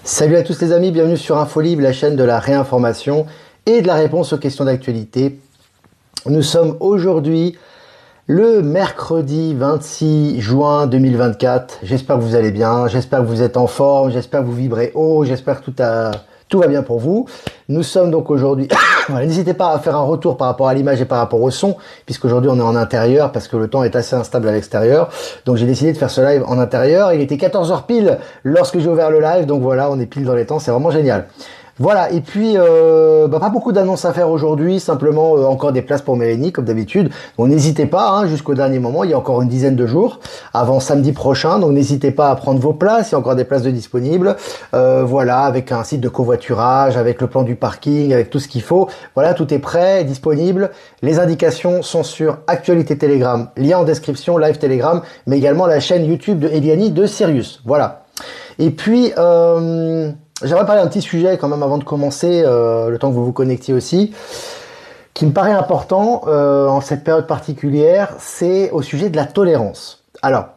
Salut à tous les amis, bienvenue sur InfoLib, la chaîne de la réinformation et de la réponse aux questions d'actualité. Nous sommes aujourd'hui le mercredi 26 juin 2024. J'espère que vous allez bien, j'espère que vous êtes en forme, j'espère que vous vibrez haut, j'espère que tout va bien pour vous. Nous sommes donc aujourd'hui... Voilà, n'hésitez pas à faire un retour par rapport à l'image et par rapport au son, puisqu'aujourd'hui on est en intérieur, parce que le temps est assez instable à l'extérieur. Donc j'ai décidé de faire ce live en intérieur. Il était 14 h pile lorsque j'ai ouvert le live, donc voilà, on est pile dans les temps, c'est vraiment génial. Voilà, et puis pas beaucoup d'annonces à faire aujourd'hui, simplement encore des places pour Mérénie comme d'habitude. Donc n'hésitez pas, hein, jusqu'au dernier moment, il y a encore une dizaine de jours avant samedi prochain, donc n'hésitez pas à prendre vos places, il y a encore des places de disponibles. Voilà, avec un site de covoiturage, avec le plan du parking, avec tout ce qu'il faut. Voilà, tout est prêt, disponible. Les indications sont sur Actualité Telegram, lien en description, live Telegram, mais également la chaîne YouTube de Eliani de Sirius. Voilà. Et puis... j'aimerais parler d'un petit sujet quand même avant de commencer, le temps que vous vous connectiez aussi, qui me paraît important en cette période particulière, c'est au sujet de la tolérance. Alors,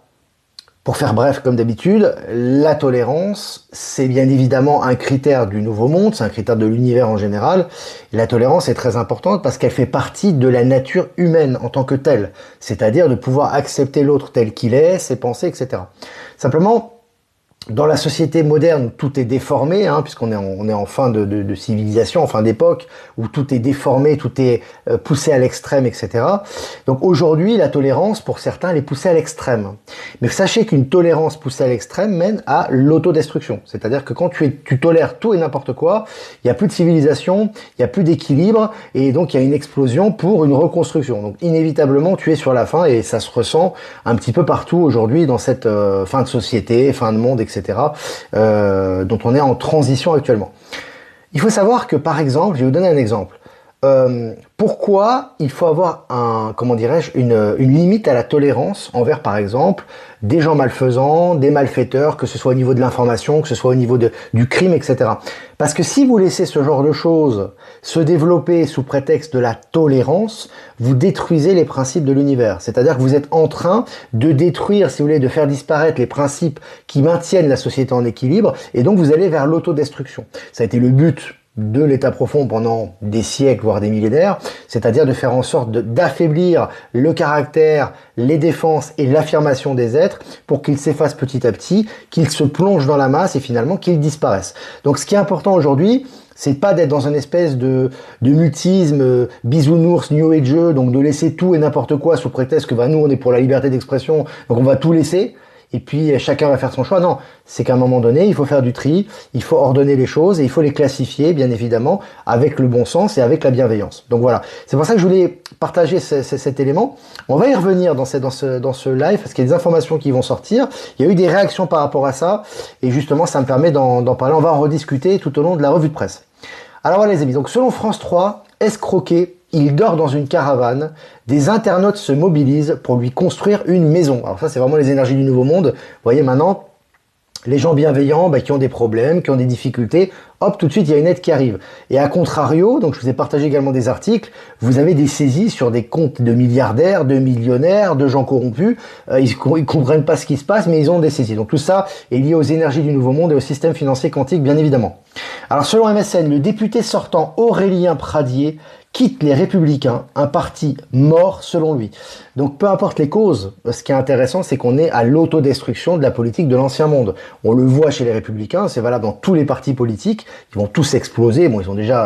pour faire bref comme d'habitude, la tolérance, c'est bien évidemment un critère du nouveau monde, c'est un critère de l'univers en général. Et la tolérance est très importante parce qu'elle fait partie de la nature humaine en tant que telle, c'est-à-dire de pouvoir accepter l'autre tel qu'il est, ses pensées, etc. Simplement, dans la société moderne, tout est déformé, hein, puisqu'on est en fin de civilisation, en fin d'époque, où tout est déformé, tout est poussé à l'extrême, etc. Donc aujourd'hui, la tolérance, pour certains, elle est poussée à l'extrême. Mais sachez qu'une tolérance poussée à l'extrême mène à l'autodestruction. C'est-à-dire que quand tu tolères tout et n'importe quoi, il n'y a plus de civilisation, il n'y a plus d'équilibre, et donc il y a une explosion pour une reconstruction. Donc inévitablement, tu es sur la fin, et ça se ressent un petit peu partout aujourd'hui dans cette fin de société, fin de monde, etc. Dont on est en transition actuellement. Il faut savoir que, par exemple, je vais vous donner un exemple. Pourquoi il faut avoir une limite à la tolérance envers, par exemple, des gens malfaisants, des malfaiteurs, que ce soit au niveau de l'information, que ce soit au niveau du crime, etc. Parce que si vous laissez ce genre de choses se développer sous prétexte de la tolérance, vous détruisez les principes de l'univers. C'est-à-dire que vous êtes en train de détruire, si vous voulez, de faire disparaître les principes qui maintiennent la société en équilibre, et donc vous allez vers l'autodestruction. Ça a été le but de l'état profond pendant des siècles, voire des millénaires, c'est-à-dire de faire en sorte d'affaiblir le caractère, les défenses et l'affirmation des êtres pour qu'ils s'effacent petit à petit, qu'ils se plongent dans la masse et finalement qu'ils disparaissent. Donc ce qui est important aujourd'hui, c'est pas d'être dans une espèce de mutisme bisounours, new age, donc de laisser tout et n'importe quoi sous prétexte que nous on est pour la liberté d'expression, donc on va tout laisser. Et puis chacun va faire son choix. Non, c'est qu'à un moment donné, il faut faire du tri, il faut ordonner les choses et il faut les classifier, bien évidemment, avec le bon sens et avec la bienveillance. Donc voilà, c'est pour ça que je voulais partager cet élément. On va y revenir dans ce live parce qu'il y a des informations qui vont sortir. Il y a eu des réactions par rapport à ça et justement, ça me permet d'en parler. On va en rediscuter tout au long de la revue de presse. Alors voilà les amis, donc selon France 3, escroqué, il dort dans une caravane, des internautes se mobilisent pour lui construire une maison. Alors ça, c'est vraiment les énergies du nouveau monde. Vous voyez maintenant, les gens bienveillants qui ont des problèmes, qui ont des difficultés, hop, tout de suite, il y a une aide qui arrive. Et à contrario, donc je vous ai partagé également des articles, vous avez des saisies sur des comptes de milliardaires, de millionnaires, de gens corrompus. Ils comprennent pas ce qui se passe, mais ils ont des saisies. Donc tout ça est lié aux énergies du nouveau monde et au système financier quantique, bien évidemment. Alors selon MSN, le député sortant Aurélien Pradier quitte les Républicains, un parti mort selon lui. Donc peu importe les causes, ce qui est intéressant, c'est qu'on est à l'autodestruction de la politique de l'ancien monde. On le voit chez les Républicains, c'est valable dans tous les partis politiques, ils vont tous exploser. Bon,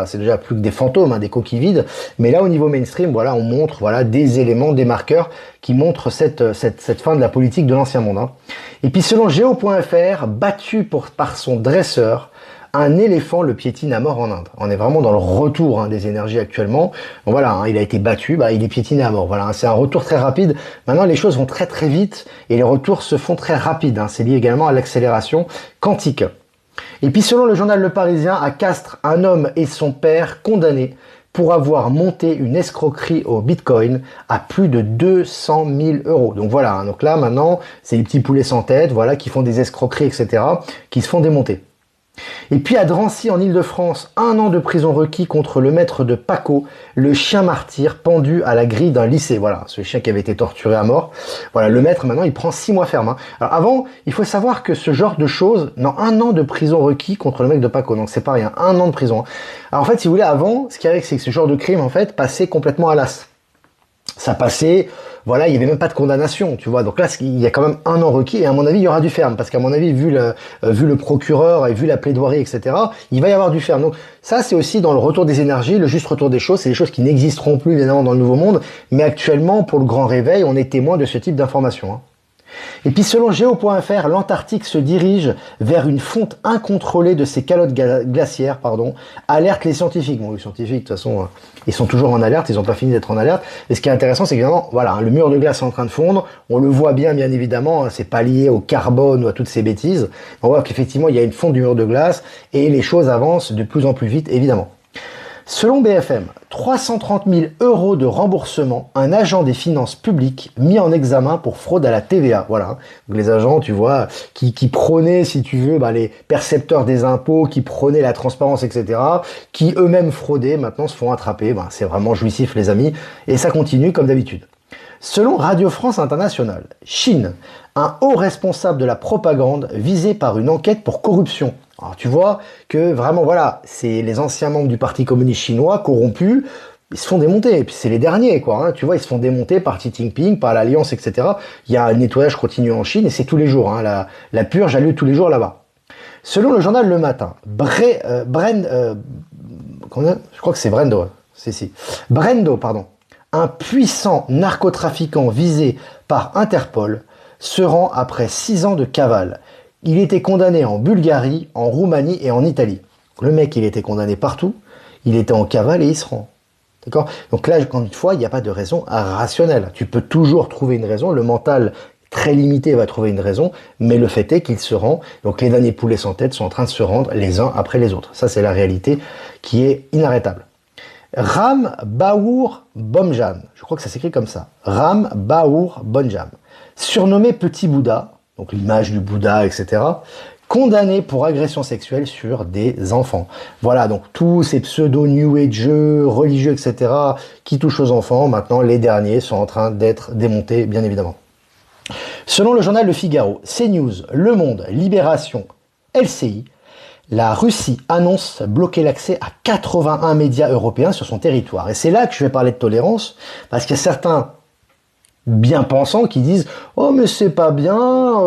c'est déjà plus que des fantômes, des coquilles vides. Mais là, au niveau mainstream, voilà, on montre des éléments, des marqueurs qui montrent cette fin de la politique de l'ancien monde. Et puis selon Geo.fr, battu par son dresseur, un éléphant le piétine à mort en Inde. On est vraiment dans le retour des énergies actuellement. Donc voilà, il a été battu, il est piétiné à mort. Voilà, c'est un retour très rapide. Maintenant, les choses vont très très vite et les retours se font très rapides. C'est lié également à l'accélération quantique. Et puis selon le journal Le Parisien, à Castres, un homme et son père condamnés pour avoir monté une escroquerie au Bitcoin à plus de 200 000 euros. Donc voilà, donc là maintenant, c'est les petits poulets sans tête, voilà, qui font des escroqueries, etc., qui se font démonter. Et puis à Drancy, en Île-de-France, 1 an de prison requis contre le maître de Paco, le chien martyr pendu à la grille d'un lycée. Voilà, ce chien qui avait été torturé à mort. Voilà, le maître, maintenant, il prend 6 mois ferme. Hein. Alors avant, il faut savoir que ce genre de choses, non, 1 an de prison requis contre le mec de Paco, donc c'est pas rien, 1 an de prison. Hein. Alors en fait, si vous voulez, avant, ce qu'il y avait, c'est que ce genre de crime, en fait, passait complètement à l'as. Ça passait, voilà, il n'y avait même pas de condamnation, tu vois. Donc là, il y a quand même 1 an requis et à mon avis, il y aura du ferme. Parce qu'à mon avis, vu le procureur et vu la plaidoirie, etc., il va y avoir du ferme. Donc ça, c'est aussi dans le retour des énergies, le juste retour des choses. C'est des choses qui n'existeront plus, évidemment, dans le nouveau monde. Mais actuellement, pour le grand réveil, on est témoin de ce type d'informations. Hein. Et puis selon Géo.fr, l'Antarctique se dirige vers une fonte incontrôlée de ses calottes glaciaires, alerte les scientifiques. Bon, les scientifiques, de toute façon, ils sont toujours en alerte, ils n'ont pas fini d'être en alerte. Et ce qui est intéressant, c'est qu'évidemment, voilà, le mur de glace est en train de fondre, on le voit bien évidemment, c'est pas lié au carbone ou à toutes ces bêtises. On voit qu'effectivement, il y a une fonte du mur de glace et les choses avancent de plus en plus vite, évidemment. Selon BFM, 330 000 € de remboursement, un agent des finances publiques mis en examen pour fraude à la TVA. Voilà, donc les agents, tu vois, qui prônaient, si tu veux, les percepteurs des impôts, qui prônaient la transparence, etc., qui eux-mêmes fraudaient, maintenant se font attraper. C'est vraiment jouissif, les amis, et ça continue comme d'habitude. Selon Radio France Internationale, Chine, un haut responsable de la propagande visé par une enquête pour corruption. Alors tu vois que vraiment, voilà, c'est les anciens membres du Parti communiste chinois corrompus, ils se font démonter, et puis c'est les derniers, quoi. Hein. Tu vois, ils se font démonter par Xi Jinping, par l'Alliance, etc. Il y a un nettoyage continu en Chine, et c'est tous les jours. Hein. La purge a lieu tous les jours là-bas. Selon le journal Le Matin, je crois que c'est Brendo, Brendo, un puissant narcotrafiquant visé par Interpol se rend après 6 ans de cavale. Il était condamné en Bulgarie, en Roumanie et en Italie. Le mec, il était condamné partout, il était en cavale et il se rend. D'accord ? Donc là, encore une fois, il n'y a pas de raison rationnelle. Tu peux toujours trouver une raison, le mental très limité va trouver une raison, mais le fait est qu'il se rend. Donc les derniers poulets sans tête sont en train de se rendre les uns après les autres. Ça, c'est la réalité qui est inarrêtable. Ram Baour Bomjan, je crois que ça s'écrit comme ça, Ram Baour Bomjan, surnommé Petit Bouddha, donc l'image du Bouddha, etc., condamné pour agression sexuelle sur des enfants. Voilà, donc tous ces pseudo-new age religieux, etc., qui touchent aux enfants, maintenant les derniers sont en train d'être démontés, bien évidemment. Selon le journal Le Figaro, CNews, Le Monde, Libération, LCI, la Russie annonce bloquer l'accès à 81 médias européens sur son territoire. Et c'est là que je vais parler de tolérance, parce qu'il y a certains bien pensants qui disent « Oh mais c'est pas bien,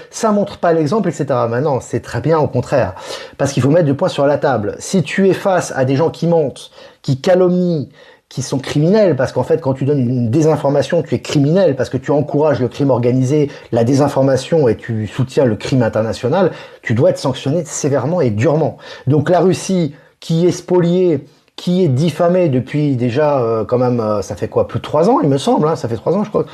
ça montre pas l'exemple, etc. » Mais non, c'est très bien au contraire. Parce qu'il faut mettre du poing sur la table. Si tu es face à des gens qui mentent, qui calomnient, qui sont criminels, parce qu'en fait, quand tu donnes une désinformation, tu es criminel, parce que tu encourages le crime organisé, la désinformation, et tu soutiens le crime international, tu dois être sanctionné sévèrement et durement. Donc la Russie, qui est spoliée, qui est diffamée depuis déjà, quand même, ça fait quoi, plus de 3 ans, il me semble, hein, ça fait 3 ans, je crois.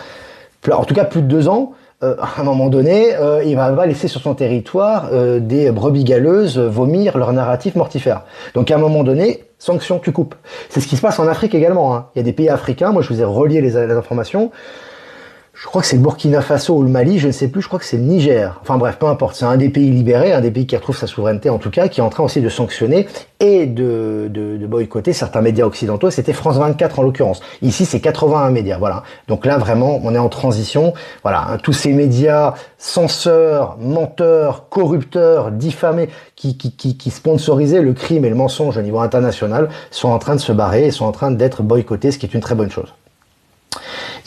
En tout cas, plus de 2 ans. À un moment donné, il va laisser sur son territoire des brebis galeuses vomir leur narratif mortifère. Donc à un moment donné, sanction, tu coupes. C'est ce qui se passe en Afrique également. Hein. Il y a des pays africains, moi je vous ai relié les informations. Je crois que c'est le Burkina Faso ou le Mali, je ne sais plus, je crois que c'est le Niger. Enfin bref, peu importe, c'est un des pays libérés, un des pays qui retrouve sa souveraineté en tout cas, qui est en train aussi de sanctionner et de boycotter certains médias occidentaux. C'était France 24 en l'occurrence. Ici, c'est 81 médias, voilà. Donc là, vraiment, on est en transition. Voilà, hein, tous ces médias censeurs, menteurs, corrupteurs, diffamés, qui sponsorisaient le crime et le mensonge au niveau international, sont en train de se barrer et sont en train d'être boycottés, ce qui est une très bonne chose.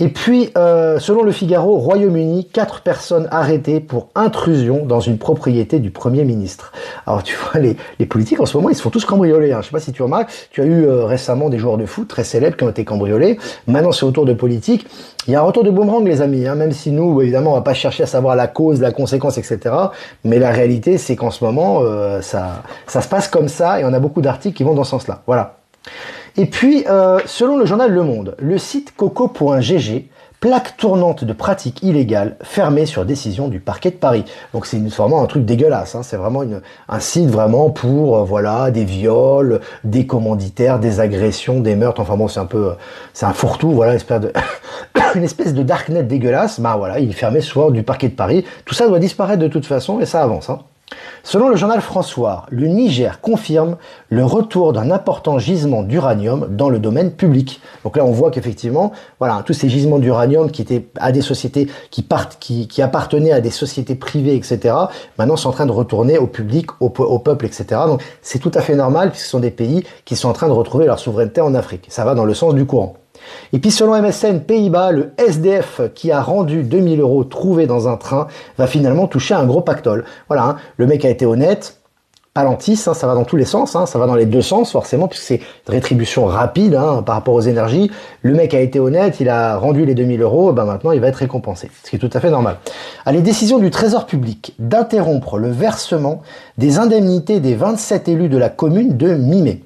Et puis, selon le Figaro, Royaume-Uni, 4 personnes arrêtées pour intrusion dans une propriété du Premier ministre. Alors tu vois, les politiques en ce moment, ils se font tous cambrioler. Hein. Je sais pas si tu remarques, tu as eu récemment des joueurs de foot très célèbres qui ont été cambriolés. Maintenant, c'est au tour de politique. Il y a un retour de boomerang, les amis. Hein, même si nous, évidemment, on va pas chercher à savoir la cause, la conséquence, etc. Mais la réalité, c'est qu'en ce moment, ça se passe comme ça et on a beaucoup d'articles qui vont dans ce sens-là. Voilà. Et puis, selon le journal Le Monde, le site coco.gg, plaque tournante de pratiques illégales fermée sur décision du parquet de Paris. Donc c'est vraiment un truc dégueulasse, hein. C'est vraiment un site vraiment pour voilà des viols, des commanditaires, des agressions, des meurtres. Enfin bon, c'est un fourre-tout, voilà, une espèce de darknet dégueulasse. Bah voilà, il est fermé sur du parquet de Paris. Tout ça doit disparaître de toute façon et ça avance, hein. Selon le journal François, le Niger confirme le retour d'un important gisement d'uranium dans le domaine public. Donc là, on voit qu'effectivement, voilà, tous ces gisements d'uranium qui étaient à des sociétés qui appartenaient à des sociétés privées, etc., maintenant sont en train de retourner au public, au peuple, etc. Donc c'est tout à fait normal puisque ce sont des pays qui sont en train de retrouver leur souveraineté en Afrique. Ça va dans le sens du courant. Et puis selon MSN Pays-Bas, le SDF qui a rendu 2000 € trouvés dans un train va finalement toucher un gros pactole. Voilà, hein, le mec a été honnête, pas lentisse, hein, ça va dans tous les sens, hein, ça va dans les deux sens forcément, puisque c'est une rétribution rapide hein, par rapport aux énergies. Le mec a été honnête, il a rendu les 2000 €, ben maintenant il va être récompensé, ce qui est tout à fait normal. Les décisions du Trésor public d'interrompre le versement des indemnités des 27 élus de la commune de mi-mai.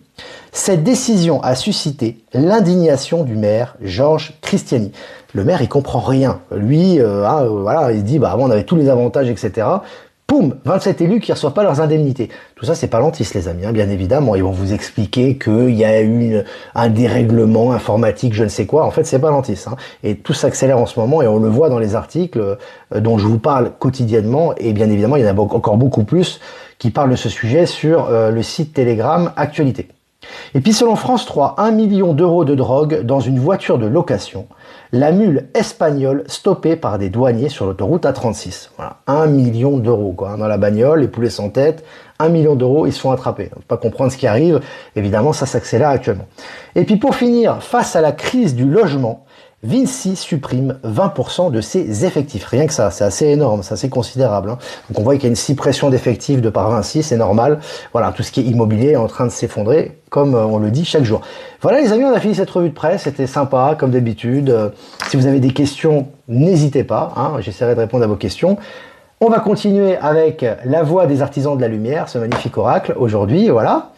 Cette décision a suscité l'indignation du maire Georges Christiani. Le maire, il comprend rien. Lui, voilà, il se dit, bah avant on avait tous les avantages, etc. Poum, 27 élus qui ne reçoivent pas leurs indemnités. Tout ça, c'est pas lentiste, les amis, hein, bien évidemment. Ils vont vous expliquer qu'il y a eu un dérèglement informatique, je ne sais quoi. En fait, c'est pas lentiste. Hein. Et tout s'accélère en ce moment et on le voit dans les articles dont je vous parle quotidiennement. Et bien évidemment, il y en a encore beaucoup plus qui parlent de ce sujet sur le site Telegram Actualité. Et puis selon France 3, 1 million € de drogue dans une voiture de location. La mule espagnole stoppée par des douaniers sur l'autoroute A36. Voilà, 1 million € quoi, dans la bagnole, les poulets sans tête, 1 million €, ils se font attraper. On ne peut pas comprendre ce qui arrive, évidemment ça s'accélère actuellement. Et puis pour finir, face à la crise du logement, Vinci supprime 20% de ses effectifs. Rien que ça, c'est assez énorme, c'est assez considérable. Hein. Donc on voit qu'il y a une suppression d'effectifs de par Vinci, c'est normal. Voilà, tout ce qui est immobilier est en train de s'effondrer, comme on le dit chaque jour. Voilà les amis, on a fini cette revue de presse, c'était sympa, comme d'habitude. Si vous avez des questions, n'hésitez pas, hein, j'essaierai de répondre à vos questions. On va continuer avec la voix des artisans de la lumière, ce magnifique oracle, aujourd'hui, voilà.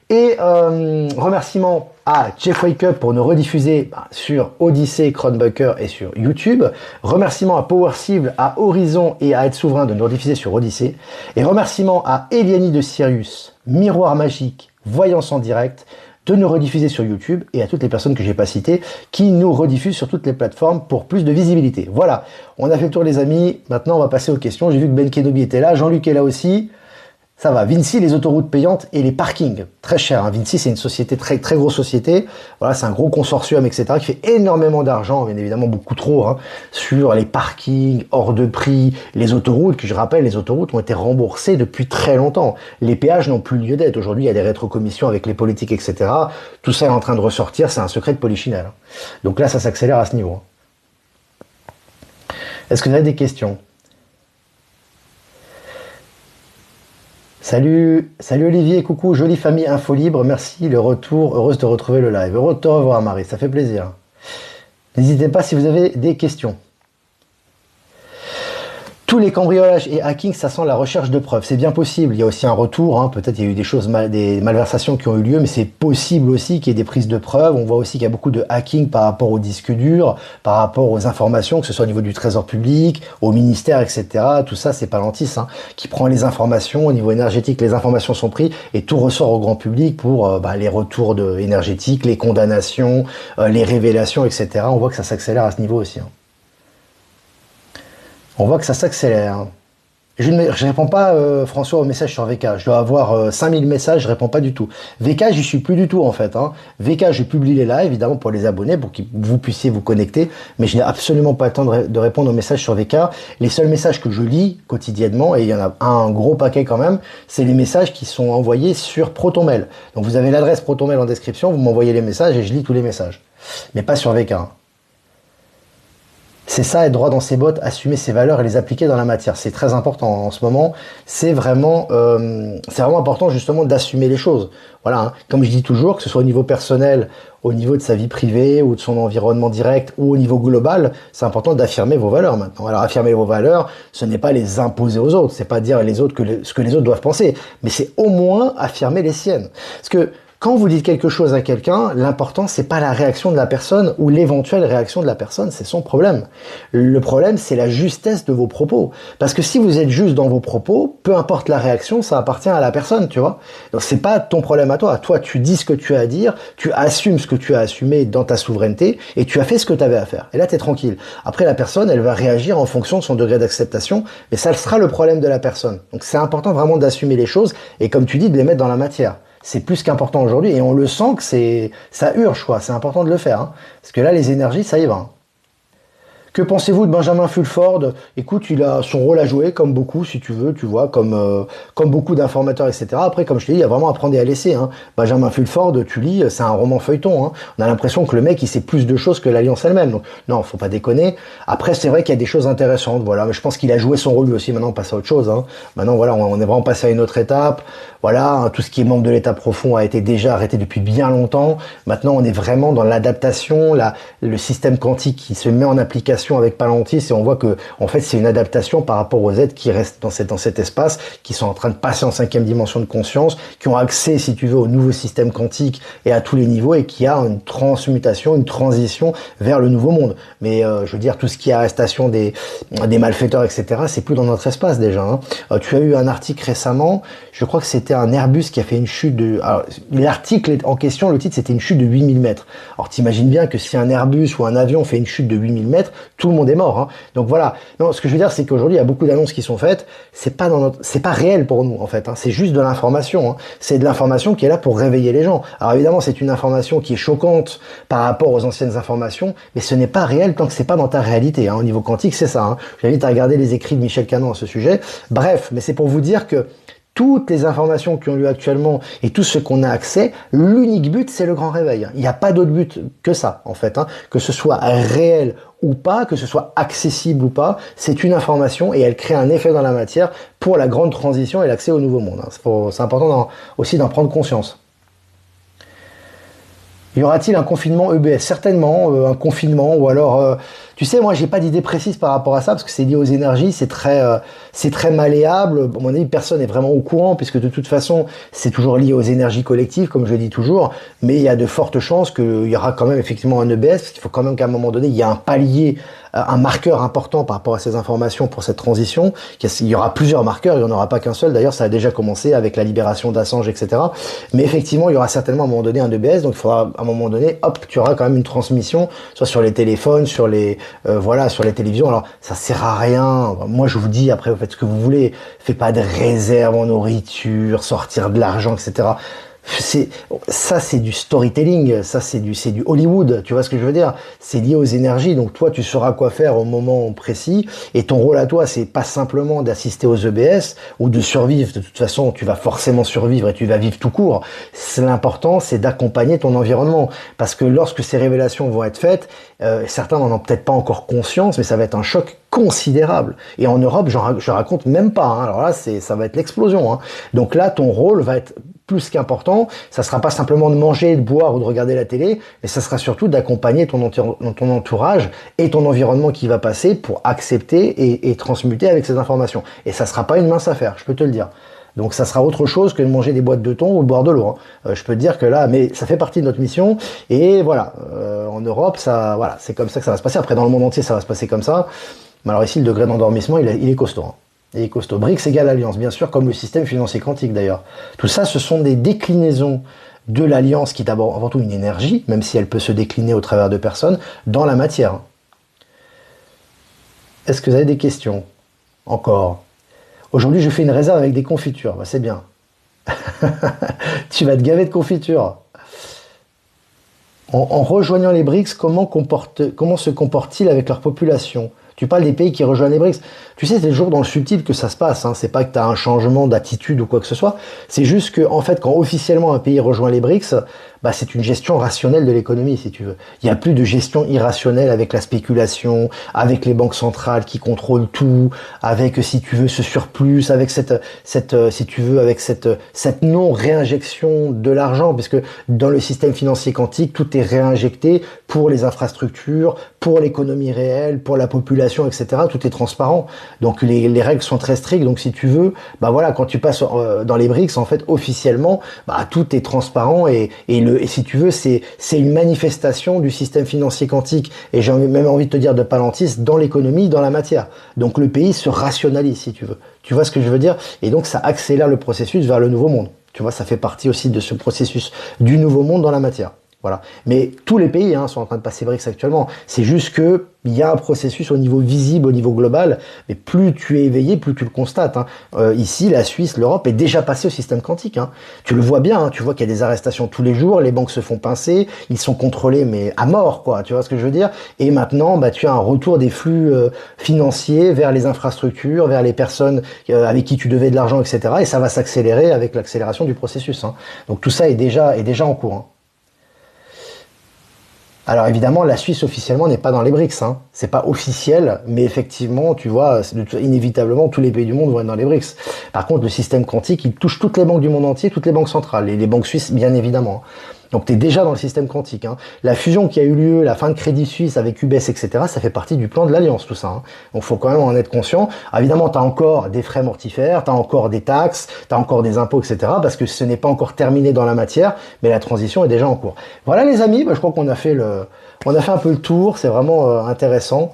Et remerciements à Jeff Wake Up pour nous rediffuser sur Odyssey, Cronbucker et sur YouTube. Remerciements à PowerSible, à Horizon et à Être Souverain de nous rediffuser sur Odyssey. Et remerciements à Eliani de Sirius, Miroir Magique, Voyance en direct de nous rediffuser sur YouTube et à toutes les personnes que j'ai pas citées qui nous rediffusent sur toutes les plateformes pour plus de visibilité. Voilà, on a fait le tour les amis. Maintenant on va passer aux questions. J'ai vu que Ben Kenobi était là, Jean-Luc est là aussi. Ça va. Vinci, les autoroutes payantes et les parkings. Très cher. Hein. Vinci, c'est une société, très grosse société. Voilà, c'est un gros consortium, etc., qui fait énormément d'argent, bien évidemment beaucoup trop, hein, sur les parkings hors de prix, les autoroutes, que je rappelle, les autoroutes ont été remboursées depuis très longtemps. Les péages n'ont plus lieu d'être. Aujourd'hui, il y a des rétrocommissions avec les politiques, etc. Tout ça est en train de ressortir. C'est un secret de polichinelle. Hein. Donc là, ça s'accélère à ce niveau. Hein. Est-ce que vous avez des questions ? Salut Olivier, coucou, jolie famille Info Libre, merci, le retour, heureuse de retrouver le live. Heureux de te revoir Marie, ça fait plaisir. N'hésitez pas si vous avez des questions. Tous les cambriolages et hacking, ça sent la recherche de preuves. C'est bien possible. Il y a aussi un retour. Hein. Peut-être il y a eu des choses, des malversations qui ont eu lieu, mais c'est possible aussi qu'il y ait des prises de preuves. On voit aussi qu'il y a beaucoup de hacking par rapport aux disques durs, par rapport aux informations, que ce soit au niveau du Trésor public, au ministère, etc. Tout ça, c'est Palantis hein, qui prend les informations au niveau énergétique. Les informations sont prises et tout ressort au grand public pour les retours énergétiques, les condamnations, les révélations, etc. On voit que ça s'accélère à ce niveau aussi. Hein. On voit que ça s'accélère. Je ne réponds pas, François, aux messages sur VK. Je dois avoir 5000 messages, je réponds pas du tout. VK, j'y suis plus du tout, en fait. Hein. VK, je publie les lives, évidemment, pour les abonnés, pour que vous puissiez vous connecter. Mais je n'ai absolument pas le temps de répondre aux messages sur VK. Les seuls messages que je lis quotidiennement, et il y en a un gros paquet quand même, c'est les messages qui sont envoyés sur ProtonMail. Donc vous avez l'adresse ProtonMail en description, vous m'envoyez les messages et je lis tous les messages. Mais pas sur VK. Hein. C'est ça, être droit dans ses bottes, assumer ses valeurs et les appliquer dans la matière. C'est très important en ce moment. C'est vraiment important justement d'assumer les choses. Voilà, hein. Comme je dis toujours, que ce soit au niveau personnel, au niveau de sa vie privée ou de son environnement direct ou au niveau global, c'est important d'affirmer vos valeurs maintenant. Alors affirmer vos valeurs, ce n'est pas les imposer aux autres, c'est pas dire les autres ce que les autres doivent penser, mais c'est au moins affirmer les siennes. Parce que Quand vous dites quelque chose à quelqu'un, l'important, c'est pas la réaction de la personne ou l'éventuelle réaction de la personne, c'est son problème. Le problème, c'est la justesse de vos propos. Parce que si vous êtes juste dans vos propos, peu importe la réaction, ça appartient à la personne, tu vois. Donc c'est pas ton problème à toi. Toi, tu dis ce que tu as à dire, tu assumes ce que tu as assumé dans ta souveraineté et tu as fait ce que tu avais à faire. Et là, tu es tranquille. Après, la personne, elle va réagir en fonction de son degré d'acceptation, mais ça sera le problème de la personne. Donc c'est important vraiment d'assumer les choses et comme tu dis, de les mettre dans la matière. C'est plus qu'important aujourd'hui et on le sent que ça urge, quoi. C'est important de le faire, hein. Parce que là, les énergies, ça y va, hein. Que pensez-vous de Benjamin Fulford? Écoute, il a son rôle à jouer, comme beaucoup, si tu veux, tu vois, comme beaucoup d'informateurs, etc. Après, comme je t'ai dit, il y a vraiment à prendre et à laisser, hein. Benjamin Fulford, tu lis, c'est un roman feuilleton, hein. On a l'impression que le mec, il sait plus de choses que l'Alliance elle-même. Donc, non, faut pas déconner. Après, c'est vrai qu'il y a des choses intéressantes, voilà. Mais je pense qu'il a joué son rôle lui aussi. Maintenant, on passe à autre chose, hein. Maintenant, voilà, on est vraiment passé à une autre étape. Voilà, hein, tout ce qui est membre de l'État profond a été déjà arrêté depuis bien longtemps. Maintenant, on est vraiment dans l'adaptation, le système quantique qui se met en application avec Palantis et on voit que, en fait, c'est une adaptation par rapport aux êtres qui restent dans cet espace, qui sont en train de passer en 5e dimension de conscience, qui ont accès, si tu veux, au nouveau système quantique et à tous les niveaux et qui a une transmutation, une transition vers le nouveau monde. Mais, je veux dire, tout ce qui est arrestation des malfaiteurs, etc., c'est plus dans notre espace déjà, hein. Tu as eu un article récemment, je crois que c'était un Airbus qui a fait une chute de... Alors, l'article en question, le titre, c'était une chute de 8000 mètres. Alors, t'imagines bien que si un Airbus ou un avion fait une chute de 8000 mètres, tout le monde est mort, hein. Donc voilà. Non, ce que je veux dire, c'est qu'aujourd'hui, il y a beaucoup d'annonces qui sont faites. C'est pas réel pour nous, en fait, hein. C'est juste de l'information, hein. C'est de l'information qui est là pour réveiller les gens. Alors évidemment, c'est une information qui est choquante par rapport aux anciennes informations, mais ce n'est pas réel tant que c'est pas dans ta réalité, hein. Au niveau quantique, c'est ça, hein. J'invite à regarder les écrits de Michel Canon à ce sujet. Bref, mais c'est pour vous dire que toutes les informations qui ont lieu actuellement et tout ce qu'on a accès, l'unique but, c'est le grand réveil. Il n'y a pas d'autre but que ça, en fait, hein. Que ce soit réel ou pas, que ce soit accessible ou pas, c'est une information et elle crée un effet dans la matière pour la grande transition et l'accès au nouveau monde, hein. C'est important aussi d'en prendre conscience. Y aura-t-il un confinement EBS? Certainement, un confinement, ou alors... tu sais, moi, j'ai pas d'idée précise par rapport à ça, parce que c'est lié aux énergies, c'est très malléable. À mon avis, personne n'est vraiment au courant, puisque de toute façon, c'est toujours lié aux énergies collectives, comme je le dis toujours, mais il y a de fortes chances qu'il y aura quand même effectivement un EBS, parce qu'il faut quand même qu'à un moment donné, il y ait un palier, un marqueur important par rapport à ces informations pour cette transition. Il y aura plusieurs marqueurs, il n'y en aura pas qu'un seul. D'ailleurs, ça a déjà commencé avec la libération d'Assange, etc. Mais effectivement, il y aura certainement à un moment donné un EBS, donc il faudra à un moment donné, hop, tu auras quand même une transmission, soit sur les téléphones, sur les télévisions. Alors, ça sert à rien. Moi, je vous dis, après, vous faites ce que vous voulez. Faites pas de réserve en nourriture, sortir de l'argent, etc. C'est du storytelling, ça c'est du Hollywood, tu vois ce que je veux dire? C'est lié aux énergies, donc toi tu sauras quoi faire au moment précis, et ton rôle à toi c'est pas simplement d'assister aux EBS ou de survivre, de toute façon tu vas forcément survivre et tu vas vivre tout court. L'important c'est d'accompagner ton environnement, parce que lorsque ces révélations vont être faites, certains n'en ont peut-être pas encore conscience, mais ça va être un choc considérable. Et en Europe, je raconte même pas, hein. Alors là, ça va être l'explosion, hein. Donc là, ton rôle va être plus qu'important. Ça sera pas simplement de manger, de boire ou de regarder la télé, mais ça sera surtout d'accompagner ton entourage et ton environnement qui va passer pour accepter et transmuter avec ces informations. Et ça sera pas une mince affaire, je peux te le dire. Donc ça sera autre chose que de manger des boîtes de thon ou de boire de l'eau, hein. Je peux te dire que là, mais ça fait partie de notre mission. Et voilà, en Europe, voilà, c'est comme ça que ça va se passer. Après, dans le monde entier, ça va se passer comme ça. Mais alors ici, le degré d'endormissement, il est costaud, hein. Il est costaud. BRICS égale Alliance, bien sûr, comme le système financier quantique d'ailleurs. Tout ça, ce sont des déclinaisons de l'Alliance qui est d'abord avant tout une énergie, même si elle peut se décliner au travers de personnes, dans la matière. Est-ce que vous avez des questions? Encore. Aujourd'hui, je fais une réserve avec des confitures. Bah, c'est bien. Tu vas te gaver de confitures. En rejoignant les BRICS, comment se comportent-ils avec leur population? Tu parles des pays qui rejoignent les BRICS. Tu sais, c'est toujours dans le subtil que ça se passe, hein. C'est pas que tu as un changement d'attitude ou quoi que ce soit. C'est juste que, en fait, quand officiellement un pays rejoint les BRICS, bah, c'est une gestion rationnelle de l'économie, si tu veux. Il n'y a plus de gestion irrationnelle avec la spéculation, avec les banques centrales qui contrôlent tout, avec, si tu veux, ce surplus, avec si tu veux, avec cette non-réinjection de l'argent, puisque dans le système financier quantique, tout est réinjecté pour les infrastructures, pour l'économie réelle, pour la population, etc. Tout est transparent. Donc les règles sont très strictes. Donc si tu veux, bah voilà, quand tu passes dans les BRICS, en fait, officiellement, bah tout est transparent et si tu veux, c'est une manifestation du système financier quantique. Et j'ai même envie de te dire de Palantis dans l'économie, dans la matière. Donc le pays se rationalise, si tu veux. Tu vois ce que je veux dire? Et donc ça accélère le processus vers le nouveau monde. Tu vois, ça fait partie aussi de ce processus du nouveau monde dans la matière. Voilà. Mais tous les pays sont en train de passer BRICS actuellement. C'est juste que il y a un processus au niveau visible, au niveau global, mais plus tu es éveillé, plus tu le constates. Ici, la Suisse, l'Europe est déjà passée au système quantique. Tu le vois bien, tu vois qu'il y a des arrestations tous les jours, les banques se font pincer, ils sont contrôlés mais à mort, quoi. Tu vois ce que je veux dire? Et maintenant, bah, tu as un retour des flux financiers vers les infrastructures, vers les personnes avec qui tu devais de l'argent, etc. Et ça va s'accélérer avec l'accélération du processus. Donc tout ça est déjà en cours. Alors évidemment, la Suisse officiellement n'est pas dans les BRICS, c'est pas officiel, mais effectivement, tu vois, inévitablement, tous les pays du monde vont être dans les BRICS. Par contre, le système quantique, il touche toutes les banques du monde entier, toutes les banques centrales, et les banques suisses, bien évidemment. Donc tu es déjà dans le système quantique. La fusion qui a eu lieu, la fin de Crédit Suisse avec UBS, etc., ça fait partie du plan de l'Alliance, tout ça. Donc faut quand même en être conscient. Alors, évidemment, tu as encore des frais mortifères, tu as encore des taxes, tu as encore des impôts, etc., parce que ce n'est pas encore terminé dans la matière, mais la transition est déjà en cours. Voilà les amis, je crois qu'on a fait un peu le tour, c'est vraiment intéressant.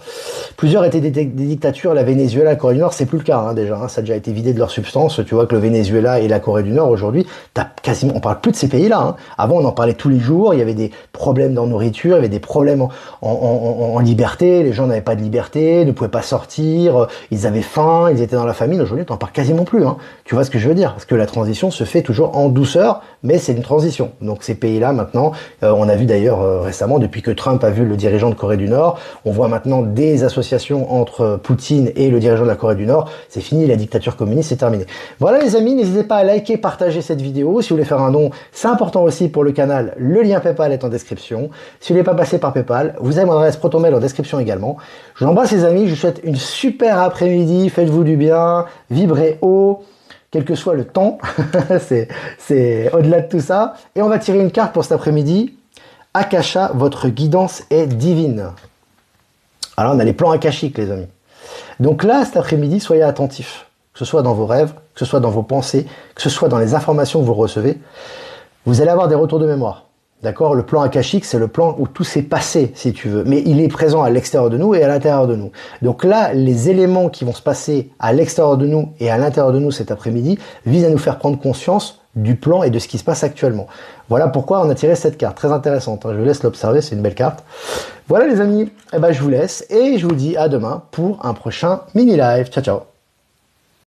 Plusieurs étaient des dictatures, la Venezuela, la Corée du Nord, c'est plus le cas déjà. Ça a déjà été vidé de leur substance. Tu vois que le Venezuela et la Corée du Nord aujourd'hui, on parle plus de ces pays-là. Avant, on en parlait tous les jours. Il y avait des problèmes dans nourriture, il y avait des problèmes en liberté. Les gens n'avaient pas de liberté, ne pouvaient pas sortir, ils avaient faim, ils étaient dans la famine. Aujourd'hui, tu n'en parles quasiment plus. Tu vois ce que je veux dire? Parce que la transition se fait toujours en douceur, mais c'est une transition. Donc ces pays-là, maintenant, on a vu d'ailleurs récemment, depuis que Trump a vu le dirigeant de Corée du Nord, on voit maintenant des associations entre Poutine et le dirigeant de la Corée du Nord. C'est fini, la dictature communiste, c'est terminé. Voilà les amis, n'hésitez pas à liker, partager cette vidéo. Si vous voulez faire un don, c'est important aussi pour le canal. Le lien PayPal est en description. Si vous voulez pas passer par PayPal, vous avez mon adresse ProtonMail en description également. Je vous embrasse les amis, je vous souhaite une super après-midi, faites-vous du bien, vibrez haut, quel que soit le temps, c'est au-delà de tout ça. Et on va tirer une carte pour cet après-midi. Akasha, votre guidance est divine. Alors on a les plans akashiques les amis. Donc là, cet après-midi, soyez attentifs. Que ce soit dans vos rêves, que ce soit dans vos pensées, que ce soit dans les informations que vous recevez. Vous allez avoir des retours de mémoire. D'accord? Le plan akashique, c'est le plan où tout s'est passé, si tu veux. Mais il est présent à l'extérieur de nous et à l'intérieur de nous. Donc là, les éléments qui vont se passer à l'extérieur de nous et à l'intérieur de nous cet après-midi visent à nous faire prendre conscience du plan et de ce qui se passe actuellement. Voilà pourquoi on a tiré cette carte. Très intéressante. Je vous laisse l'observer, c'est une belle carte. Voilà les amis, je vous laisse et je vous dis à demain pour un prochain mini-live. Ciao, ciao.